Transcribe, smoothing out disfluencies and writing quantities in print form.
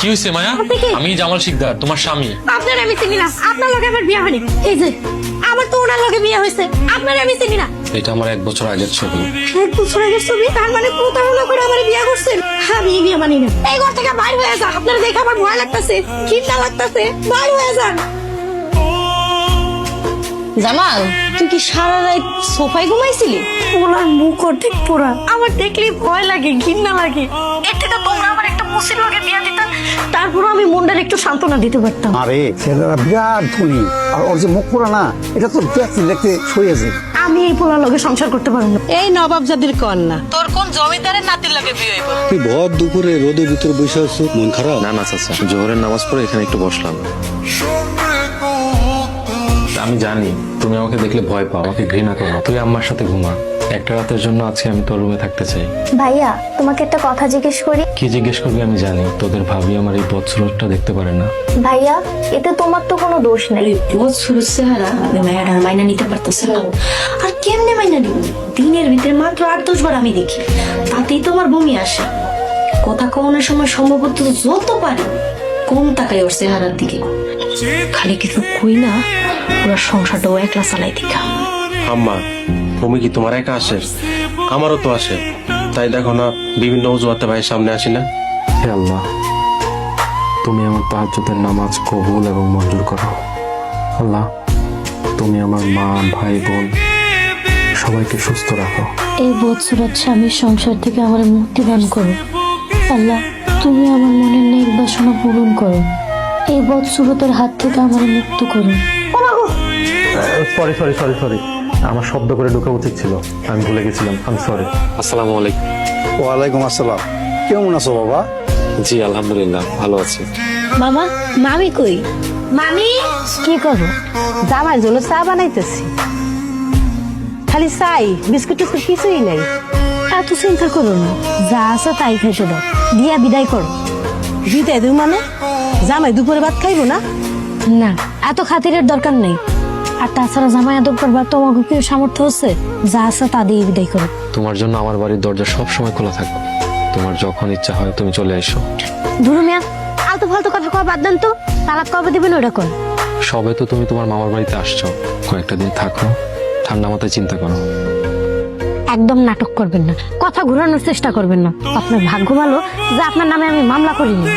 কি হয়েছে মায়া? আমি জামাল শিকদার, তোমার স্বামী। আপনার আমি চিনি না, আপনার লগে আমার বিয়ে হয়নি। এই যে আমার তো ওনার লগে বিয়ে হয়েছে, আপনার আমি চিনি না। এটা আমার 1 বছর আগের ছবি। 1 বছর আগের ছবি? তার মানে প্রতারণা করে আমার বিয়ে করছেন। আমি এই বিয়ে মানি না। এই ঘর থেকে বাইরে হয়ে যান, আপনার দেখে আমার ভয় লাগতেছে, ঘৃণা লাগতেছে। বাইরে হয়ে যান। জামাল, তুই কি সারা রাত সোফায় ঘুমাইছিলি? ওনার মুখ অর্ধেক পোড়া, আমার দেখলেই ভয় লাগে, ঘৃণা লাগে। এর থেকে তোমরা আমার একটা মুসির লগে বিয়ে দিতেন, তারপর আমি মনটার একটু সান্ত্বনা দিতে পারতাম। আরে ছেলেরা বিরাট ধনী, আর ওর যে মুখ পোড়া না, এটা তো দেখতে দেখতে সইয়েছে। আমি এই পোড়ার লগে সংসার করতে পারবো না। এই নবাবজাদির কন্যা, তোর কোন জমিদারের নাতির লাগে বিয়ে হইব? তুই ভর দুপুরে রোদের ভিতরে বসে আছো, মন খারাপ? না না চাচা, জোহরের নামাজ পড়ে এখানে একটু বসলাম। আমি জানি তুমি আমাকে দেখলে ভয় পাও, আমাকে ঘৃণা করো। তুই আম্মার সাথে ঘুমা। একটা রাতের জন্য আজকে আমি তোর রুমে থাকতে চাই। ভাইয়া, তোমাকে একটা কথা জিজ্ঞেস করি। কি জিজ্ঞেস করবি আমি জানি। তোদের ভাবি আমার এই বৎসরটা দেখতে পারে না। ভাইয়া, এতে তোমার তো কোনো দোষ নেই। বহুত সুরজ চেহারা মেয়েটার মাইনা নিতে পারতেছে না। আর কেমনে মাইনা নিব? দিনের ভিতরে মাত্র 8-10 বার আমি দেখি, তাতেই তো আমার বমি আসে। কথা কওয়ানোর সময় সম্ভবত যত পারি কম তাকাই ওর চেহারার দিকে। খালি কিছু কই না, ওরা সংসারটাও একলা চালাই দেখা। আম্মা, তুমি কি তোমার একা আসে? আমারও তো আসে। তাই দেখো না, বিভিন্ন অজুহাতে ভাইয়ের সামনে আসি না। হে আল্লাহ, তুমি আমার তাহাজ্জুদের নামাজ কবুল এবং মঞ্জুর করো। আল্লাহ, তুমি আমার মা, ভাই, বোন সবাইকে সুস্থ রাখো। এই বৎসরাত স্বামীর সংসার থেকে আমার মুক্তি দান করো। আল্লাহ, তুমি আমার মনের নেক বাসনা পূরণ করো। এই বৎসরতের হাত থেকে আমার মুক্ত করো। সরি, আমার শব্দ করে ঢোকা উচিত ছিল, আমি ভুলে গেছিলাম। আমি সরি। আসসালামু আলাইকুম। ওয়ালাইকুম আসসালাম। কেমন আছো বাবা? জি আলহামদুলিল্লাহ, ভালো আছি। মামা, মামি কই? মামি, কি করো? জামাইয়ের জন্য চা বানাইতেছি। খালি চাই, বিস্কুট টিস্কুট কিছুই নাই। এত চিন্তা করো না, যা আছে তাই খাইতে দাও, দিয়া বিদায় করো। বিদায় দিও মানে? জামাই দুপুরে ভাত খাইবো না? না, এত খাতিরের দরকার নেই। আর তাছাড়া জামাই আদব করবার তোমাকে কেউ সামর্থ্য হচ্ছে? যা আছে তা দিয়ে বিদায় করো। তোমার জন্য আমার বাড়ির দরজা সব সময় খোলা থাকবে। তোমার যখন ইচ্ছা হয় তুমি চলে এসো। ধুরু মিয়া, আলতু ফালতু কথা কওয়া বাদ দেন তো। তালাক কবে দিবেন ওটা কোন? সবে তো তুমি তোমার মামার বাড়িতে আসছো, কয়েকটা দিন থাকো, ঠান্ডা মাথায় চিন্তা করো। একদম নাটক করবেন না, কথা ঘুরানোর চেষ্টা করবেন না। আপনার ভাগ্য ভালো যে আপনার নামে আমি মামলা করিনি।